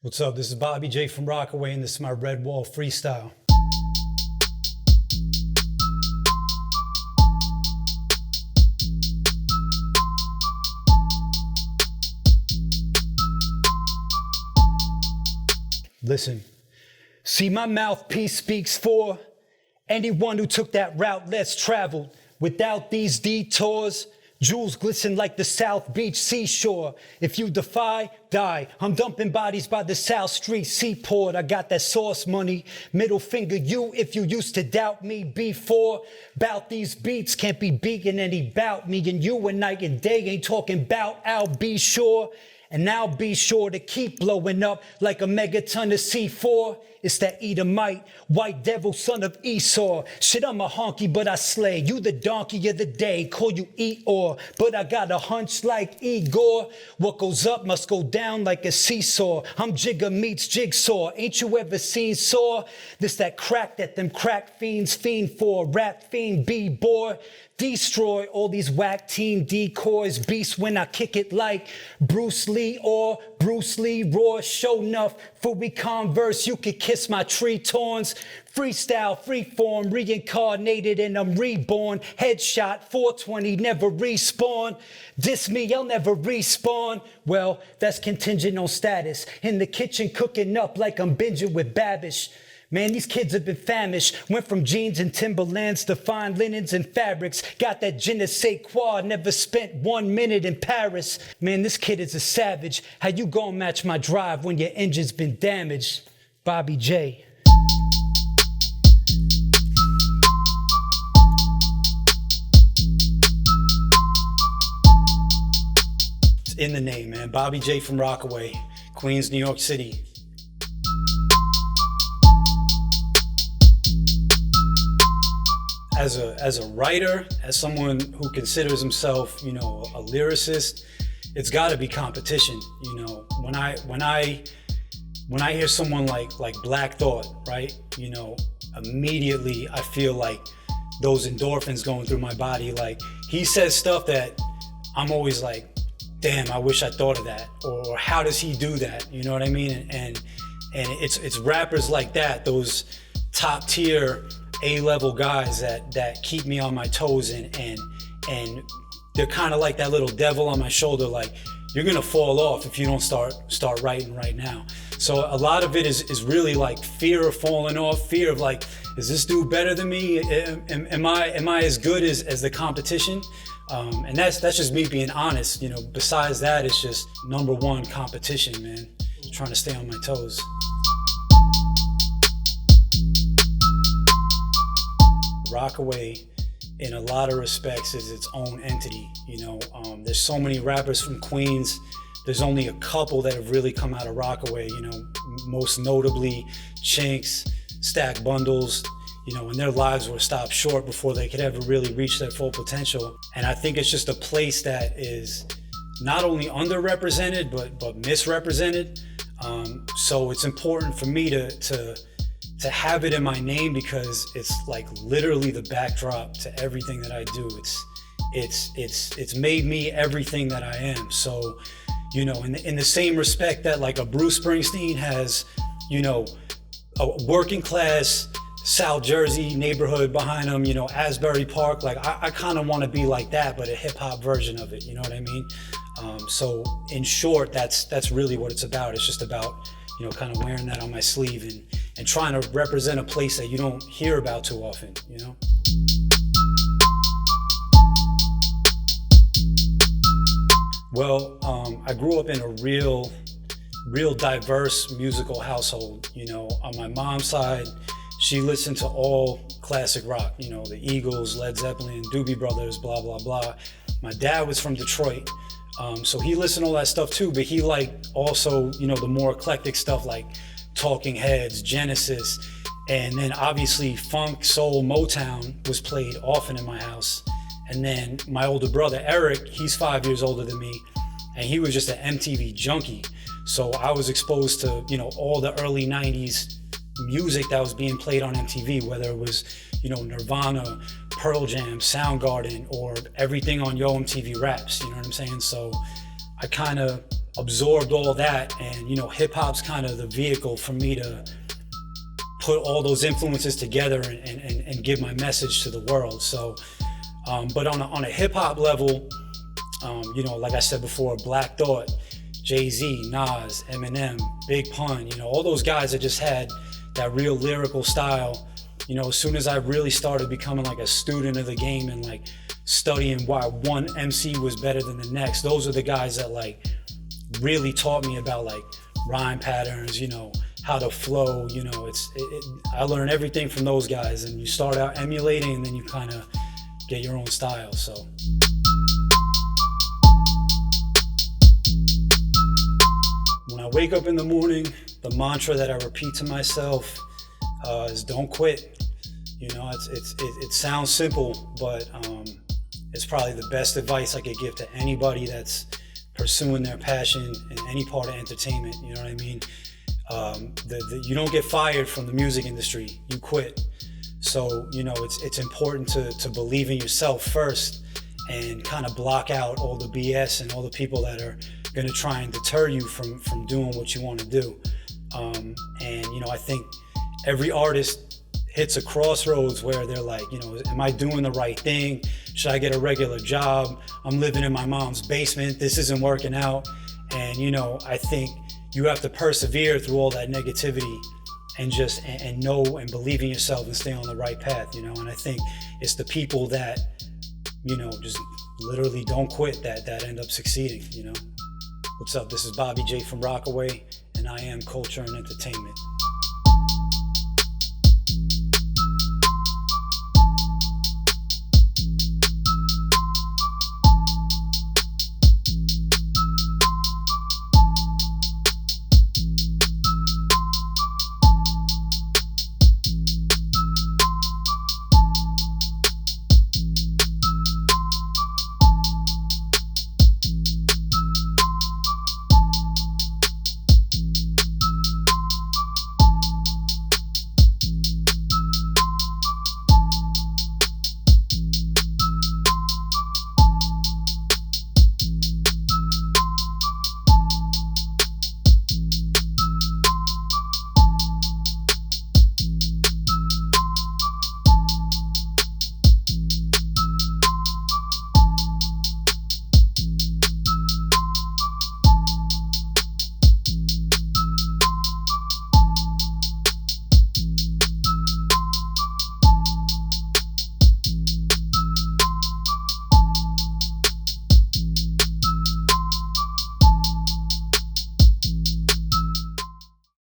What's up? This is Bobby J from Rockaway, and this is my Red Wall Freestyle. Listen, see, my mouthpiece speaks for anyone who took that route less traveled. Without these detours, jewels glisten like the South Beach seashore. If you defy, die. I'm dumping bodies by the South Street seaport. I got that sauce money. Middle finger you if you used to doubt me before. Bout these beats can't be beating any bout me. And you and night and day ain't talking bout. I'll be sure. And I'll be sure to keep blowing up like a megaton of C4. It's that edomite, white devil, son of Esau. Shit, I'm a honkey, but I slay. You the donkey of the day, call you Eeyore. But I got a hunch like Igor. What goes up must go down like a seesaw. I'm Jigga meets Jigsaw. Ain't you ever seen Saw? This that crack that them crack fiends fiend for. Rap fiend, B-boy. Destroy all these whack team decoys. Beast when I kick it like Bruce Lee or Bruce Lee roar. Show enough for we converse. You could kiss my tree torns. Freestyle, freeform, reincarnated and I'm reborn. Headshot, 420, never respawn. Diss me, I'll never respawn. Well, that's contingent on status. In the kitchen cooking up like I'm binging with Babish. Man, these kids have been famished. Went from jeans and Timberlands to fine linens and fabrics. Got that je ne sais quoi, never spent 1 minute in Paris. Man, this kid is a savage. How you gonna match my drive when your engine's been damaged? Bobby J. It's in the name, man. Bobby J from Rockaway, Queens, New York City. As a writer, as someone who considers himself, a lyricist, it's got to be competition. When I hear someone like Black Thought, right? Immediately I feel like those endorphins going through my body. Like he says stuff that I'm always like, damn, I wish I thought of that, or how does he do that? You know what I mean? And it's rappers like that, those top tier A-level guys that keep me on my toes, and they're kind of like that little devil on my shoulder, like you're gonna fall off if you don't start writing right now. So a lot of it is really like fear of falling off, fear of like, is this dude better than me? Am I as good as the competition? And that's just me being honest. Besides that, it's just number one, competition, man. Trying to stay on my toes. Rockaway, in a lot of respects, is its own entity. There's so many rappers from Queens. There's only a couple that have really come out of Rockaway. Most notably Chinks, Stack Bundles. And their lives were stopped short before they could ever really reach their full potential. And I think it's just a place that is not only underrepresented but misrepresented. So it's important for me to have it in my name, because it's like literally the backdrop to everything that I do. It's made me everything that I am. So, in the same respect that like a Bruce Springsteen has, a working class South Jersey neighborhood behind him, Asbury Park, like I kind of want to be like that, but a hip hop version of it. You know what I mean? So in short, that's really what it's about. It's just about, kind of wearing that on my sleeve and trying to represent a place that you don't hear about too often, Well, I grew up in a real diverse musical household. On my mom's side, she listened to all classic rock, the Eagles, Led Zeppelin, Doobie Brothers, blah, blah, blah. My dad was from Detroit. So he listened to all that stuff too, but he liked also, the more eclectic stuff like Talking Heads, Genesis, and then obviously funk, soul, Motown was played often in my house. And then my older brother, Eric, he's 5 years older than me, and he was just an MTV junkie. So I was exposed to, all the early 90s music that was being played on MTV, whether it was, Nirvana, Pearl Jam, Soundgarden, or everything on Yo MTV Raps, you know what I'm saying? So I kind of absorbed all that, and hip hop's kind of the vehicle for me to put all those influences together and give my message to the world. So, but on a hip hop level, like I said before, Black Thought, Jay-Z, Nas, Eminem, Big Pun, all those guys that just had that real lyrical style. As soon as I really started becoming like a student of the game and like studying why one MC was better than the next, those are the guys that like really taught me about like rhyme patterns, how to flow. I learned everything from those guys, and you start out emulating and then you kind of get your own style. So when I wake up in the morning, the mantra that I repeat to myself is don't quit. It sounds simple, but it's probably the best advice I could give to anybody that's pursuing their passion in any part of entertainment. You know what I mean? You don't get fired from the music industry, you quit. So, it's important to believe in yourself first and kind of block out all the BS and all the people that are gonna try and deter you from doing what you want to do. I think every artist hits a crossroads where they're like, am I doing the right thing? Should I get a regular job? I'm living in my mom's basement. This isn't working out. And, I think you have to persevere through all that negativity and just and know and believe in yourself and stay on the right path, And I think it's the people that, just literally don't quit that end up succeeding, What's up? This is Bobby J from Rockaway, and I am Culture and Entertainment.